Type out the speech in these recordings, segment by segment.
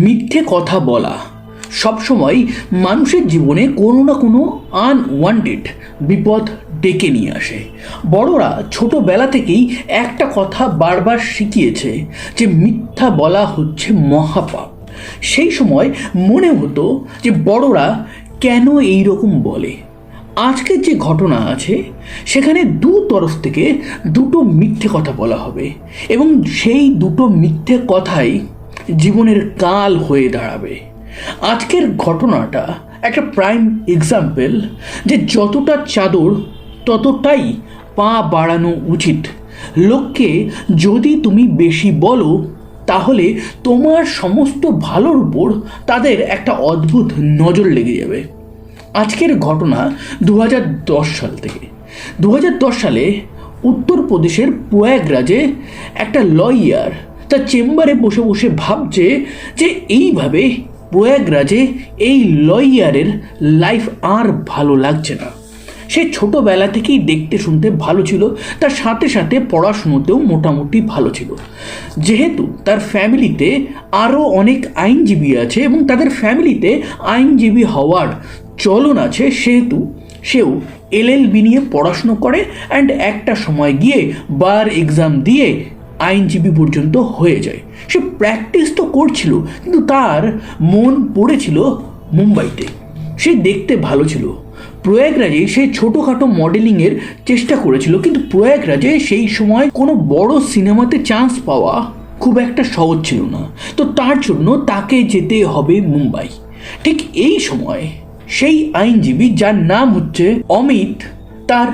মিথ্যে কথা বলা সবসময় মানুষের জীবনে কোনো না কোনো আনওয়ান্টেড বিপদ ডেকে নিয়ে আসে। বড়রা ছোটবেলা থেকেই একটা কথা বারবার শিখিয়েছে যে মিথ্যা বলা হচ্ছে মহাপাপ। সেই সময় মনে হতো যে বড়রা কেন এই রকম বলে। আজকের যে ঘটনা আছে সেখানে দু তরফ থেকে দুটো মিথ্যে কথা বলা হবে এবং সেই দুটো মিথ্যে কথাই জীবনের কাল হয়ে দাঁড়াবে। আজকের ঘটনাটা একটা প্রাইম এক্সাম্পল যে যতটা চাদর ততটাই পা বাড়ানো উচিত। লোককে যদি তুমি বেশি বলো তাহলে তোমার সমস্ত ভালোর উপর তাদের একটা অদ্ভুত নজর লেগে যাবে। আজকের ঘটনা 2010 সাল থেকে। 2010 সালে উত্তরপ্রদেশের প্রয়াগরাজে একটা লয়ার তার চেম্বারে বসে বসে ভাবছে যে এইভাবে প্রয়াগরাজে এই লয়ারের লাইফ আর ভালো লাগছে না। সে ছোটোবেলা থেকেই দেখতে শুনতে ভালো ছিল, তার সাথে সাথে পড়াশুনোতেও মোটামুটি ভালো ছিল। যেহেতু তার ফ্যামিলিতে আরও অনেক আইনজীবী আছে এবং তাদের ফ্যামিলিতে আইনজীবী হওয়ার চলন আছে, সেহেতু সেও এলএলবি নিয়ে পড়াশুনো করে অ্যান্ড একটা সময় গিয়ে বার এক্সাম দিয়ে আইনজীবী পর্যন্ত হয়ে যায়। সে প্র্যাকটিস তো করছিল কিন্তু তার মন পড়েছিল মুম্বাইতে। সে দেখতে ভালো ছিল। প্রয়াগরাজে সে ছোটোখাটো মডেলিংয়ের চেষ্টা করেছিল, কিন্তু প্রয়াগরাজে সেই সময় কোনো বড় সিনেমাতে চান্স পাওয়া খুব একটা সহজ ছিল না। তো তার জন্য তাকে যেতে হবে মুম্বাই। ঠিক এই সময় সেই আইনজীবী যার নাম হচ্ছে অমিত, তার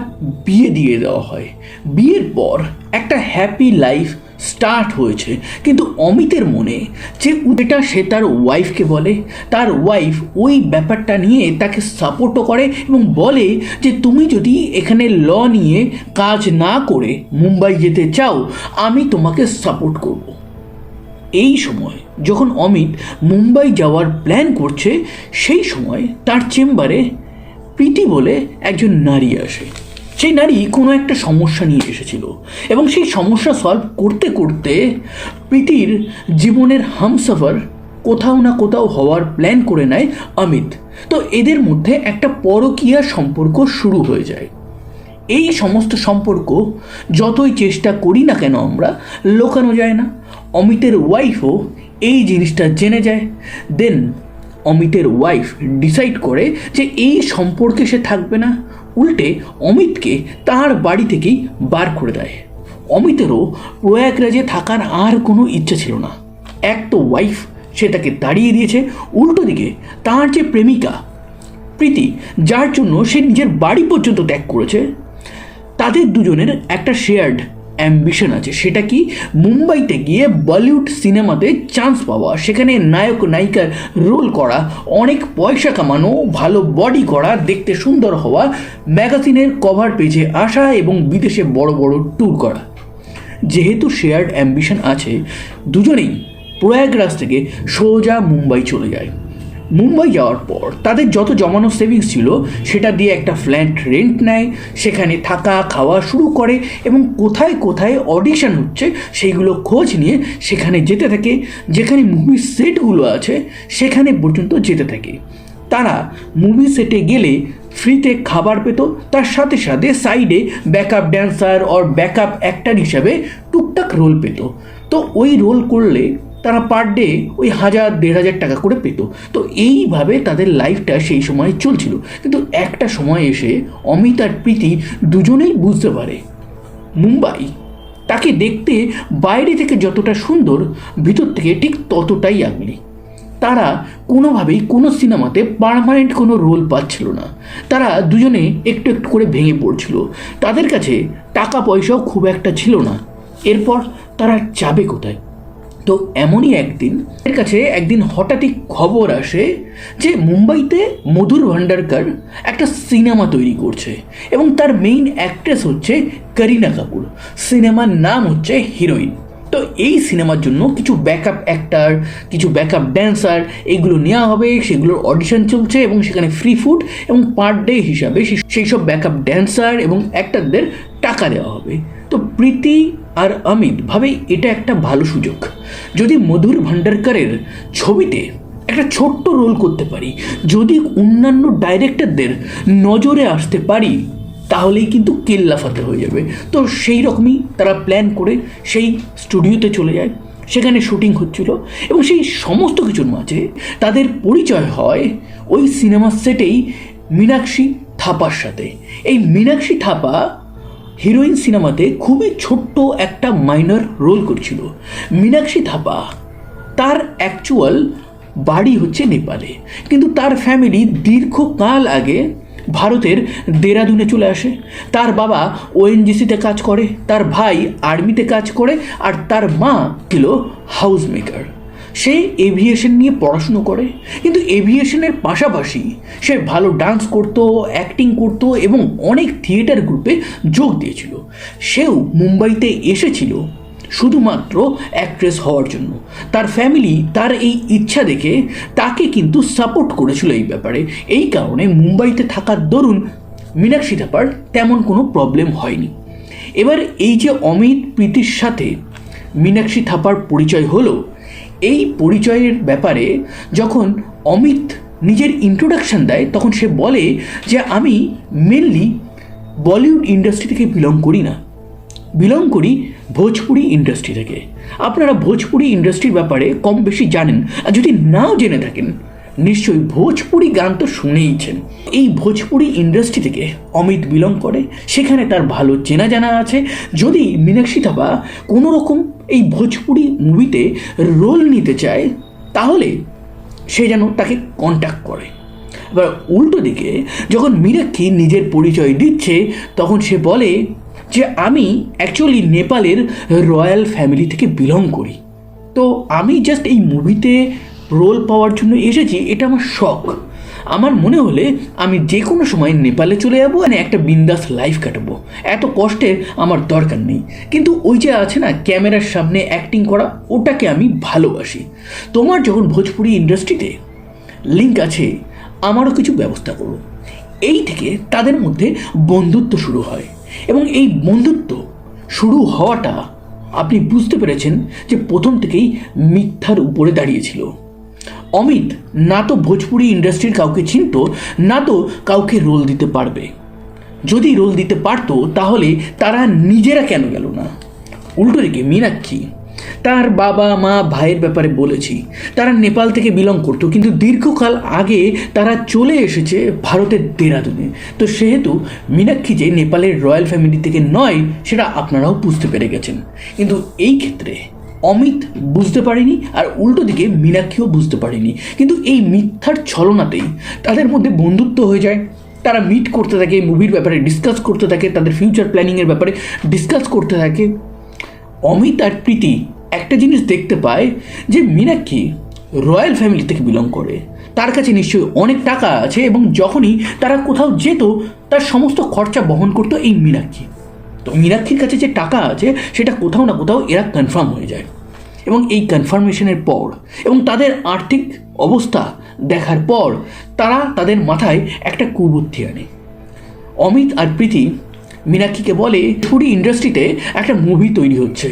বিয়ে দিয়ে দেওয়া হয়। বিয়ের পর একটা হ্যাপি লাইফ স্টার্ট হয়েছে, কিন্তু অমিতের মনে যে এটা সে তার ওয়াইফকে বলে, তার ওয়াইফ ওই ব্যাপারটা নিয়ে তাকে সাপোর্টও করে এবং বলে যে তুমি যদি এখানে ল নিয়ে কাজ না করে মুম্বাই যেতে চাও আমি তোমাকে সাপোর্ট করব। এই সময় যখন অমিত মুম্বাই যাওয়ার প্ল্যান করছে সেই সময় তার চেম্বারে প্রীতি বলে একজন নারী আসে। সেই নারী কোনো একটা সমস্যা নিয়ে এসেছিল এবং সেই সমস্যা সলভ করতে করতে প্রীতির জীবনের হামসফর কোথাও না কোথাও হওয়ার প্ল্যান করে নেয় অমিত। তো এদের মধ্যে একটা পরকীয়া সম্পর্ক শুরু হয়ে যায়। এই সমস্ত সম্পর্ক যতই চেষ্টা করি না কেন আমরা লুকানো যায় না। অমিতের ওয়াইফও এই জিনিসটা জেনে যায়। দেন অমিতের ওয়াইফ ডিসাইড করে যে এই সম্পর্কে সে থাকবে না, উল্টে অমিতকে তার বাড়ি থেকেই বার করে দেয়। অমিতেরও প্রয়াগরাজে থাকার আর কোনো ইচ্ছা ছিল না। এক তো ওয়াইফ সে তাকে তাড়িয়ে দিয়েছে, উল্টো দিকে তার যে প্রেমিকা প্রীতি, যার জন্য সে নিজের বাড়ি পর্যন্ত ত্যাগ করেছে, তাদের দুজনের একটা শেয়ার্ড অ্যাম্বিশন আছে। সেটা কি, মুম্বাইতে গিয়ে বলিউড সিনেমাতে চান্স পাওয়া, সেখানে নায়ক নায়িকার রোল করা, অনেক পয়সা কামানো, ভালো বডি করা, দেখতে সুন্দর হওয়া, ম্যাগাজিনের কভার পেজে আসা এবং বিদেশে বড় বড় ট্যুর করা। যেহেতু শেয়ার্ড অ্যাম্বিশন আছে, দুজনেই প্রয়াগরাজ থেকে সোজা মুম্বাই চলে যায়। মুম্বাই যাওয়ার পর তাদের যত জমানো সেভিংস ছিল সেটা দিয়ে একটা ফ্ল্যাট রেন্ট নেয়, সেখানে থাকা খাওয়া শুরু করে এবং কোথায় কোথায় অডিশন হচ্ছে সেইগুলো খোঁজ নিয়ে সেখানে যেতে থাকে। যেখানে মুভি সেটগুলো আছে সেখানে পর্যন্ত যেতে থাকে। তারা মুভি সেটে গেলে ফ্রিতে খাবার পেত, তার সাথে সাথে সাইডে backup dancer or backup actor হিসাবে টুকটাক রোল পেত। তো ওই রোল করলে তারা পার ডে ওই 1000-1500 টাকা করে পেত। তো এইভাবে তাদের লাইফটা সেই সময় চলছিল। কিন্তু একটা সময় এসে অমিত আর প্রীতি দুজনেই বুঝতে পারে মুম্বাই তাকে দেখতে বাইরে থেকে যতটা সুন্দর, ভিতর থেকে ঠিক ততটাই আগলি। তারা কোনোভাবেই কোনো সিনেমাতে পার্মানেন্ট কোনো রোল পাচ্ছিল না। তারা দুজনে একটু একটু করে ভেঙে পড়ছিল। তাদের কাছে টাকা পয়সাও খুব একটা ছিল না। এরপর তারা যাবে কোথায়? তো এমনই একদিন হঠাৎই খবর আসে যে মুম্বাইতে মধুর ভান্ডারকর একটা সিনেমা তৈরি করছে এবং তার মেইন অ্যাক্ট্রেস হচ্ছে করিনা কাপুর। সিনেমার নাম হচ্ছে হিরোইন। তো এই সিনেমার জন্য কিছু ব্যাকআপ অ্যাক্টর, কিছু ব্যাকআপ ড্যান্সার এগুলো নেওয়া হবে, সেগুলোর অডিশন চলছে এবং সেখানে ফ্রি ফুড এবং পার ডে হিসাবে সেই সব ব্যাকআপ ড্যান্সার এবং অ্যাক্টরদের টাকা দেওয়া হবে। তো প্রীতি আর অমিত ভাবে এটা একটা ভালো সুযোগ। যদি মধুর ভান্ডারকরের ছবিতে একটা ছোট্ট রোল করতে পারি, যদি অন্যান্য ডাইরেক্টরদের নজরে আসতে পারি, তাহলেই কিন্তু কেল্লাফাতে হয়ে যাবে। তো সেই রকমই তারা প্ল্যান করে সেই স্টুডিওতে চলে যায়। সেখানে শুটিং হচ্ছিল এবং সেই সমস্ত কিছুর মাঝে তাদের পরিচয় হয় ওই সিনেমার সেটেই মীনাক্ষী থাপার সাথে। এই মীনাক্ষী থাপা হিরোইন সিনেমাতে খুবই ছোট্ট একটা মাইনর রোল করছিল। মীনাক্ষী থাপা তার অ্যাকচুয়াল বাড়ি হচ্ছে নেপালে, কিন্তু তার ফ্যামিলি দীর্ঘকাল আগে ভারতের দেরাদুনে চলে আসে। তার বাবা ওএনজিসিতে কাজ করে, তার ভাই আর্মিতে কাজ করে, আর তার মা ছিল হাউস মেকার। সে এভিয়েশন নিয়ে পড়াশুনো করে, কিন্তু এভিয়েশনের পাশাপাশি সে ভালো ডান্স করতো, অ্যাক্টিং করতো এবং অনেক থিয়েটার গ্রুপে যোগ দিয়েছিল। সেও মুম্বাইতে এসেছিল শুধুমাত্র অ্যাক্ট্রেস হওয়ার জন্য। তার ফ্যামিলি তার এই ইচ্ছা দেখে তাকে কিন্তু সাপোর্ট করেছিল এই ব্যাপারে। এই কারণে মুম্বাইতে থাকার দরুন মীনাক্ষী থাপার তেমন কোনো প্রবলেম হয়নি। এবার এই যে অমিত প্রীতির সাথে মীনাক্ষী থাপার পরিচয় হলো, এই পরিচয়ের ব্যাপারে যখন অমিত নিজের ইন্ট্রোডাকশন দেয়, তখন সে বলে যে আমি মেনলি বলিউড ইন্ডাস্ট্রি থেকে বিলং করি ভোজপুরি ইন্ডাস্ট্রি থেকে। আপনারা ভোজপুরি ইন্ডাস্ট্রির ব্যাপারে কম বেশি জানেন, আর যদি নাও জেনে থাকেন নিশ্চয়ই ভোজপুরি গান তো শুনেইছেন। এই ভোজপুরি ইন্ডাস্ট্রি থেকে অমিত বিলং করে, সেখানে তার ভালো চেনা জানা আছে। যদি মীনাক্ষী থাপা কোনো রকম এই ভোজপুরি মুভিতে রোল নিতে চায়, তাহলে সে যেন তাকে কন্ট্যাক্ট করে। এবার উল্টো দিকে যখন মীনাক্ষী নিজের পরিচয় দিচ্ছে, তখন সে বলে যে আমি অ্যাকচুয়ালি নেপালের রয়্যাল ফ্যামিলি থেকে বিলং করি। তো আমি জাস্ট এই মুভিতে রোল পাওয়ার জন্য এসেছি, এটা আমার শখ। আমার মনে হলে আমি যে কোনো সময় নেপালে চলে যাবো, মানে একটা বিন্দাস লাইফ কাটাবো, এত কষ্টের আমার দরকার নেই। কিন্তু ওই যে আছে না ক্যামেরার সামনে অ্যাক্টিং করা, ওটাকে আমি ভালোবাসি। তোমার যখন ভোজপুরি ইন্ডাস্ট্রিতে লিঙ্ক আছে, আমারও কিছু ব্যবস্থা করো। এই থেকে তাদের মধ্যে বন্ধুত্ব শুরু হয় এবং এই বন্ধুত্ব শুরু হওয়াটা আপনি বুঝতে পেরেছেন যে প্রথম থেকেই মিথ্যার উপরে দাঁড়িয়েছিল। অমিত না তো ভোজপুরি ইন্ডাস্ট্রির কাউকে চিনত, না তো কাউকে রোল দিতে পারবে। যদি রোল দিতে পারতো তাহলে তারা নিজেরা কেন গেল না? উল্টো দিকে মীনাক্ষী তার বাবা মা ভাইয়ের ব্যাপারে বলেছি, তারা নেপাল থেকে বিলং করতো, কিন্তু দীর্ঘকাল আগে তারা চলে এসেছে ভারতের দেরাদুনে। তো সেহেতু মীনাক্ষী যে নেপালের রয়্যাল ফ্যামিলি থেকে নয়, সেটা আপনারাও বুঝতে পেরে গেছেন। কিন্তু এই ক্ষেত্রে অমিত বুঝতে পারেনি, আর উল্টো দিকে মীনাক্ষীও বুঝতে পারেনি। কিন্তু এই মিথ্যার ছলনাতেই তাদের মধ্যে বন্ধুত্ব হয়ে যায়। তারা মিট করতে থাকে, মুভির ব্যাপারে ডিসকাস করতে থাকে, তাদের ফিউচার প্ল্যানিংয়ের ব্যাপারে ডিসকাস করতে থাকে। অমিত আর প্রীতি একটা জিনিস দেখতে পায় যে মীনাক্ষী রয়্যাল ফ্যামিলি থেকে বিলং করে, তার কাছে নিশ্চয়ই অনেক টাকা আছে, এবং যখনই তারা কোথাও যেত তার সমস্ত খরচা বহন করতো এই মীনাক্ষী। তো মীনাক্ষীর কাছে যে টাকা আছে সেটা কোথাও না কোথাও এরা কনফার্ম হয়ে যায়। এবং এই কনফার্মেশনের পর এবং তাদের আর্থিক অবস্থা দেখার পর তারা তাদের মাথায় একটা কুবুদ্ধি আনে। অমিত আর প্রীতি মীনাক্ষীকে বলে, পুরী ইন্ডাস্ট্রিতে একটা মুভি তৈরি হচ্ছে,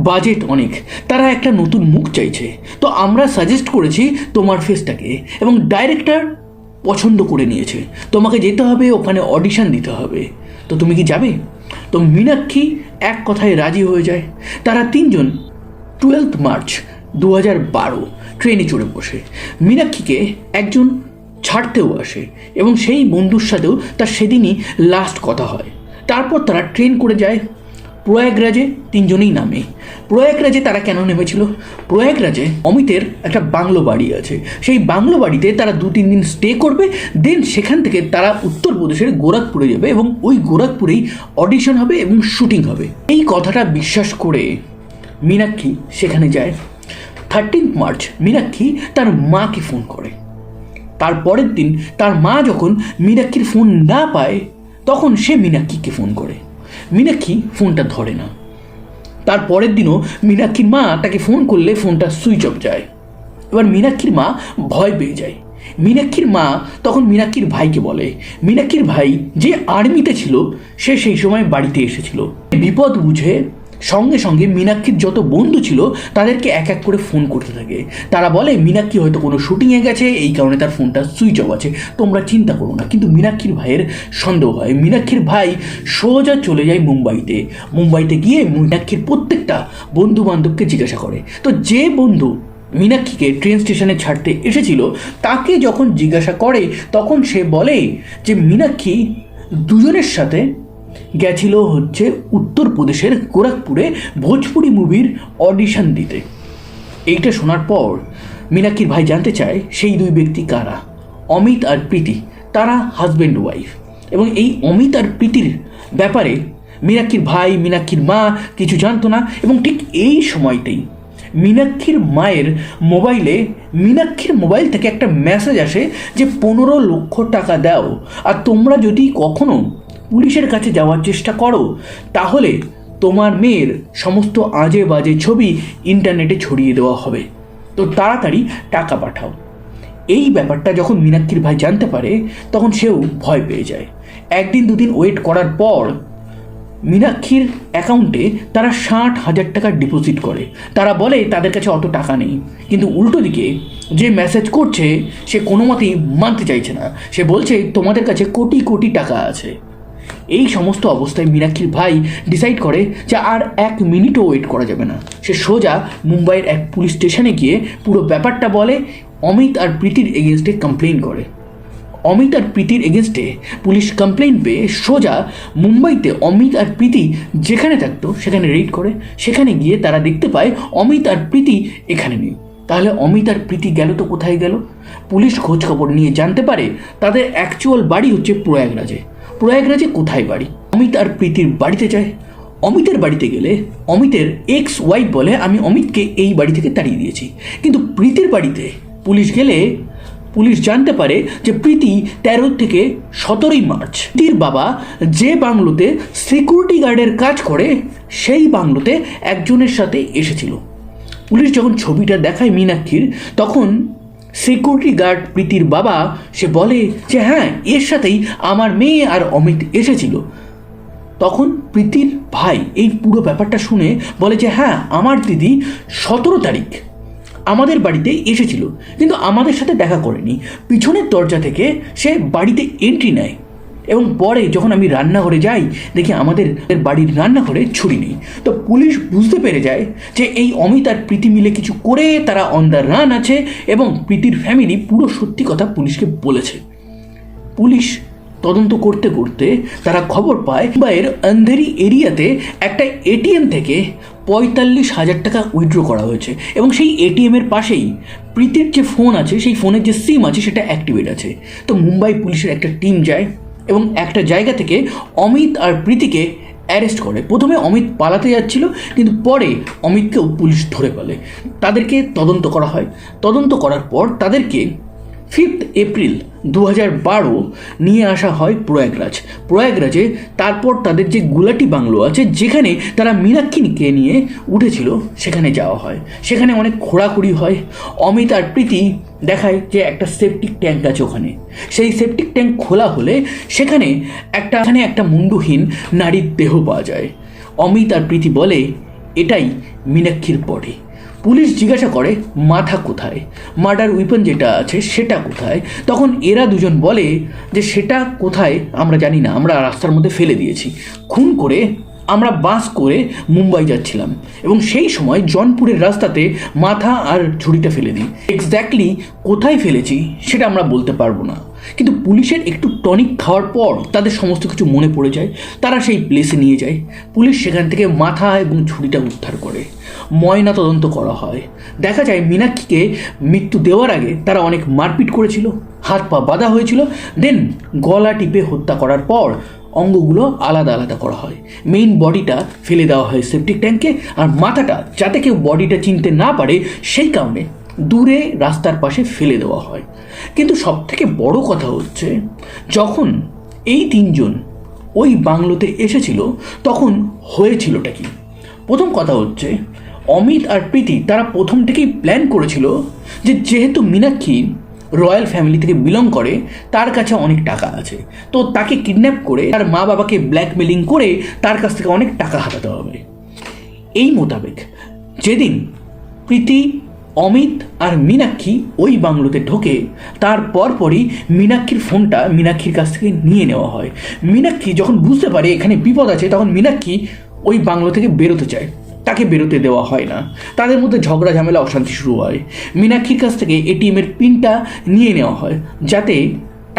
বাজেট অনেক, তারা একটা নতুন মুখ চাইছে, তো আমরা সাজেস্ট করেছি তোমার ফেসটাকে, এবং ডাইরেক্টর পছন্দ করে নিয়েছে, তোমাকে যেতে হবে, ওখানে অডিশন দিতে হবে, তো তুমি কি যাবে? তো মীনাক্ষী এক কথায় রাজি হয়ে যায়। তারা তিনজন 12 মার্চ 2012 ট্রেনে চড়ে বসে। মীনাক্ষীকে একজন ছাড়তেও আসে এবং সেই বন্ধুর সাথেও তার সেদিনই লাস্ট কথা হয়। তারপর তারা ট্রেন করে যায় প্রয়াগরাজে। তিনজনেই নামে। প্রয়াগরাজে তারা কেন নেমেছিল? প্রয়াগরাজে অমিতের একটা বাংলো বাড়ি আছে, সেই বাংলো বাড়িতে তারা 2-3 দিন স্টে করবে, দেন সেখান থেকে তারা উত্তরপ্রদেশের গোরখপুরে যাবে এবং ওই গোরখপুরেই অডিশন হবে এবং শুটিং হবে। এই কথাটা বিশ্বাস করে মীনাক্ষী সেখানে যায়। 13 মার্চ মীনাক্ষী তার মাকে ফোন করে। তারপরের দিন তার মা যখন মীনাক্ষীর ফোন না পায়, তখন সে মীনাক্ষীকে ফোন করে। মীনাক্ষী ফোনটা ধরে না। তার পরের দিনও মীনাক্ষীর মা তাকে ফোন করলে ফোনটা সুইচ অফ যায়। এবার মীনাক্ষীর মা ভয় পেয়ে যায়। মীনাক্ষীর মা তখন মীনাক্ষীর ভাইকে বলে, মীনাক্ষীর ভাই যে আর্মিতে ছিল সে সেই সময় বাড়িতে এসেছিল, বিপদ বুঝে সঙ্গে সঙ্গে মীনাক্ষীর যত বন্ধু ছিল তাদেরকে এক এক করে ফোন করতে থাকে। তারা বলে মীনাক্ষী হয়তো কোনো শুটিংয়ে গেছে, এই কারণে তার ফোনটা সুইচ অফ আছে, তোমরা চিন্তা করো না। কিন্তু মীনাক্ষীর ভাইয়ের সন্দেহ হয়। মীনাক্ষীর ভাই সোজা চলে যায় মুম্বাইতে গিয়ে মীনাক্ষীর প্রত্যেকটা বন্ধু বান্ধবকে জিজ্ঞাসা করে। তো যে বন্ধু মীনাক্ষীকে ট্রেন স্টেশনে ছাড়তে এসেছিল তাকে যখন জিজ্ঞাসা করে তখন সে বলে যে মীনাক্ষী দুজনের সাথে গেছিল হচ্ছে উত্তরপ্রদেশের গোরখপুরে ভোজপুরি মুভির অডিশন দিতে। এইটা শোনার পর মীনাক্ষীর ভাই জানতে চায় সেই দুই ব্যক্তি কারা। অমিত আর প্রীতি, তারা হাজব্যান্ড ওয়াইফ। এবং এই অমিত আর প্রীতির ব্যাপারে মীনাক্ষীর ভাই, মীনাক্ষীর মা কিছু জানতো না। এবং ঠিক এই সময়তেই মীনাক্ষীর মায়ের মোবাইল থেকে একটা মেসেজ আসে যে 15 লক্ষ টাকা দাও, আর তোমরা যদি কখনো পুলিশের কাছে যাওয়ার চেষ্টা করো তাহলে তোমার মেয়ের সমস্ত আজে বাজে ছবি ইন্টারনেটে ছড়িয়ে দেওয়া হবে, তো তাড়াতাড়ি টাকা পাঠাও। এই ব্যাপারটা যখন মীনাক্ষীর ভাই জানতে পারে তখন সেও ভয় পেয়ে যায়। একদিন দুদিন ওয়েট করার পর মীনাক্ষীর অ্যাকাউন্টে তারা 60,000 টাকা ডিপোজিট করে। তারা বলে তাদের কাছে অত টাকা নেই, কিন্তু উল্টো দিকে যে মেসেজ করছে সে কোনো মতেই মানতে চাইছে না। সে বলছে তোমাদের কাছে কোটি কোটি টাকা আছে। এই সমস্ত অবস্থায় মীনাক্ষীর ভাই ডিসাইড করে যে আর 1 মিনিটও ওয়েট করা যাবে না। সে সোজা মুম্বাইয়ের এক পুলিশ স্টেশনে গিয়ে পুরো ব্যাপারটা বলে, অমিত আর প্রীতির এগেনস্টে কমপ্লেন করে। অমিত আর প্রীতির এগেনস্টে পুলিশ কমপ্লেন পেয়ে সোজা মুম্বাইতে অমিত আর প্রীতি যেখানে থাকতো সেখানে রেড করে। সেখানে গিয়ে তারা দেখতে পায় অমিত আর প্রীতি এখানে নেই। তাহলে অমিত আর প্রীতি গেল তো কোথায় গেল? পুলিশ খোঁজ খবর নিয়ে জানতে পারে তাদের অ্যাকচুয়াল বাড়ি হচ্ছে প্রয়াগরাজে কোথায় বাড়ি? অমিত আর প্রীতির বাড়িতে যায়। অমিতের বাড়িতে গেলে অমিতের এক্স ওয়াইফ বলে আমি অমিতকে এই বাড়ি থেকে তাড়িয়ে দিয়েছি। কিন্তু প্রীতির বাড়িতে পুলিশ গেলে পুলিশ জানতে পারে যে প্রীতি 13 থেকে 17 মার্চ প্রীতির বাবা যে বাংলোতে সিকিউরিটি গার্ডের কাজ করে সেই বাংলোতে একজনের সাথে এসেছিল। পুলিশ যখন ছবিটা দেখায় মীনাক্ষীর, তখন সিকিউরিটি গার্ড প্রীতির বাবা সে বলে যে হ্যাঁ, এর সাথেই আমার মেয়ে আর অমিত এসেছিল। তখন প্রীতির ভাই এই পুরো ব্যাপারটা শুনে বলে যে হ্যাঁ, আমার দিদি 17 তারিখ আমাদের বাড়িতে এসেছিল, কিন্তু আমাদের সাথে দেখা করেনি। পিছনের দরজা থেকে সে বাড়িতে এন্ট্রি নেয় এবং পরে যখন আমি রান্নাঘরে যাই দেখি আমাদের বাড়ির রান্নাঘরে ছুরি নেই। তো পুলিশ বুঝতে পেরে যায় যে এই অমিত আর প্রীতি মিলে কিছু করে তারা অন দ্য রান আছে এবং প্রীতির ফ্যামিলি পুরো সত্যি কথা পুলিশকে বলেছে। পুলিশ তদন্ত করতে করতে তারা খবর পায় মুম্বাইয়ের অন্ধেরি এরিয়াতে একটা এটিএম থেকে 45,000 টাকা উইথড্র করা হয়েছে এবং সেই এটিএমের পাশেই প্রীতির যে ফোন আছে সেই ফোনের যে সিম আছে সেটা অ্যাক্টিভেট আছে। তো মুম্বাই পুলিশের একটা টিম যায় এবং একটা জায়গা থেকে অমিত আর প্রীতিকে অ্যারেস্ট করে। প্রথমে অমিত পালাতে যাচ্ছিল, কিন্তু পরে অমিতকেও পুলিশ ধরে ফেলে। তাদেরকে তদন্ত করা হয়। তদন্ত করার পর তাদেরকে 5 এপ্রিল 2012 নিয়ে আসা হয় প্রয়াগরাজে। তারপর তাদের যে গুলাটি বাংলো আছে যেখানে তারা মীনাক্ষীকে নিয়ে উঠেছিল সেখানে যাওয়া হয়। সেখানে অনেক খোঁড়াখুড়ি হয়। অমিত আর প্রীতি দেখায় যে একটা সেপটিক ট্যাঙ্ক আছে ওখানে। সেই সেপটিক ট্যাঙ্ক খোলা হলে সেখানে একটা মুন্ডুহীন নারীর দেহ পাওয়া যায়। অমিত আর প্রীতি বলে এটাই মীনাক্ষীর বডি। পুলিশ জিজ্ঞাসা করে মাথা কোথায়, মার্ডার উইপন যেটা আছে সেটা কোথায়? তখন এরা দুজন বলে যে সেটা কোথায় আমরা জানি না, আমরা রাস্তার মধ্যে ফেলে দিয়েছি। খুন করে আমরা বাস করে মুম্বাই যাচ্ছিলাম এবং সেই সময় জনপুরের রাস্তাতে মাথা আর ছুরিটা ফেলে দিই। এক্স্যাক্টলি কোথায় ফেলেছি সেটা আমরা বলতে পারবো না, কিন্তু পুলিশের একটু টনিক খাওয়ার পর তাদের সমস্ত কিছু মনে পড়ে যায়। তারা সেই প্লেসে নিয়ে যায়। পুলিশ সেখান থেকে মাথা এবং ছুরিটা উদ্ধার করে ময়না তদন্ত করা হয়। দেখা যায় মীনাক্ষীকে মৃত্যু দেওয়ার আগে তারা অনেক মারপিট করেছিল, হাত পা বাঁধা হয়েছিল, দেন গলা টিপে হত্যা করার পর অঙ্গগুলো আলাদা আলাদা করা হয়। মেইন বডিটা ফেলে দেওয়া হয় সেপটিক ট্যাঙ্কে, আর মাথাটা যাতে কেউ বডিটা চিনতে না পারে সেই কারণে দূরে রাস্তার পাশে ফেলে দেওয়া হয়। কিন্তু সবথেকে বড় কথা হচ্ছে যখন এই তিনজন ওই বাংলোতে এসেছিল তখন হয়েছিলটা কি? প্রথম কথা হচ্ছে অমিত আর প্রীতি তারা প্রথম থেকেই প্ল্যান করেছিল যে যেহেতু মীনাক্ষী রয়্যাল ফ্যামিলি থেকে বিলং করে, তার কাছে অনেক টাকা আছে, তো তাকে কিডন্যাপ করে তার মা বাবাকে ব্ল্যাকমেলিং করে তার কাছ থেকে অনেক টাকা হাতাতে হবে। এই মোতাবেক যেদিন প্রীতি, অমিত আর মীনাক্ষী ওই বাংলোতে ঢোকে তার পরপরই মীনাক্ষীর ফোনটা মীনাক্ষীর কাছ থেকে নিয়ে নেওয়া হয়। মীনাক্ষী যখন বুঝতে পারে এখানে বিপদ আছে তখন মীনাক্ষী ওই বাংলো থেকে বেরোতে চায়, তাকে বেরোতে দেওয়া হয় না। তাদের মধ্যে ঝগড়া ঝামেলা অশান্তি শুরু হয়। মীনাক্ষীর কাছ থেকে এটিএমের পিনটা নিয়ে নেওয়া হয় যাতে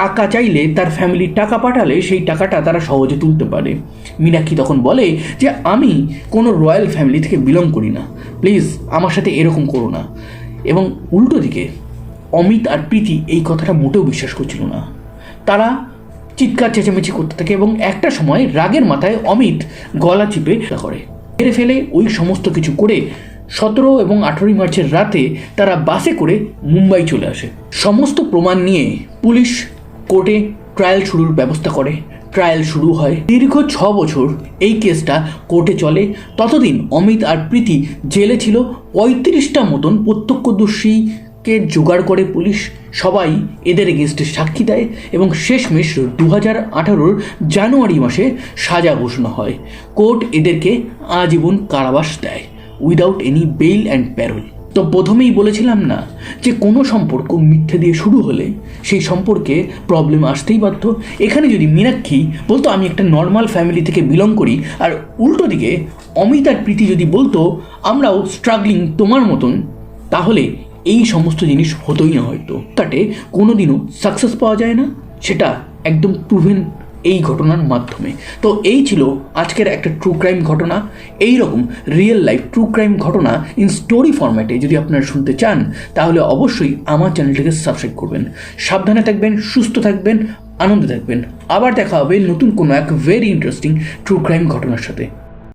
টাকা চাইলে তার ফ্যামিলির টাকা পাঠালে সেই টাকাটা তারা সহজে তুলতে পারে। মীনাক্ষী তখন বলে যে আমি কোনো রয়্যাল ফ্যামিলি থেকে বিলং করি না, প্লিজ আমার সাথে এরকম করো না। এবং উল্টো দিকে অমিত আর প্রীতি এই কথাটা মোটেও বিশ্বাস করছিল না। তারা চিৎকার চেঁচামেচি করতে থাকে এবং একটা সময় রাগের মাথায় অমিত গলা চিপে করে মেরে ফেলে। ওই সমস্ত কিছু করে 17 এবং 18 মার্চের রাতে তারা বাসে করে মুম্বাই চলে আসে। সমস্ত প্রমাণ নিয়ে পুলিশ কোর্টে ট্রায়াল শুরুর ব্যবস্থা করে। ট্রায়াল শুরু হয়। দীর্ঘ 6 বছর এই কেসটা কোর্টে চলে। ততদিন অমিত আর প্রীতি জেলে ছিল। 35টা মতন প্রত্যক্ষদর্শীকে জোগাড় করে পুলিশ। সবাই এদের এগেনস্টে সাক্ষী দেয় এবং শেষমেশ 2018 জানুয়ারি মাসে সাজা ঘোষণা হয়। কোর্ট এদেরকে আজীবন কারাবাস দেয় without any bail and parole. তো প্রথমেই বলেছিলাম না যে কোনো সম্পর্ক মিথ্যে দিয়ে শুরু হলে সেই সম্পর্কে প্রবলেম আসতেই বাধ্য। এখানে যদি মীনাক্ষী বলতো আমি একটা নর্মাল ফ্যামিলি থেকে বিলং করি, আর উল্টো দিকে অমিত আর প্রীতি যদি বলতো আমরাও স্ট্রাগলিং তোমার মতন, তাহলে এই সমস্ত জিনিস হতোই না। হয়তো কাটে কোনো দিনও সাকসেস পাওয়া যায় না, সেটা একদম প্রুভেন এই ঘটনার মাধ্যমে। তো এই ছিল আজকের একটা ট্রু ক্রাইম ঘটনা। এই রকম রিয়েল লাইফ ট্রু ক্রাইম ঘটনা ইন স্টোরি ফরম্যাটে যদি আপনারা শুনতে চান তাহলে অবশ্যই আমার চ্যানেলটিকে সাবস্ক্রাইব করবেন। সাবধানে থাকবেন, সুস্থ থাকবেন, আনন্দে থাকবেন। আবার দেখা হবে নতুন কোনো এক ভেরি ইন্টারেস্টিং ট্রু ক্রাইম ঘটনার সাথে।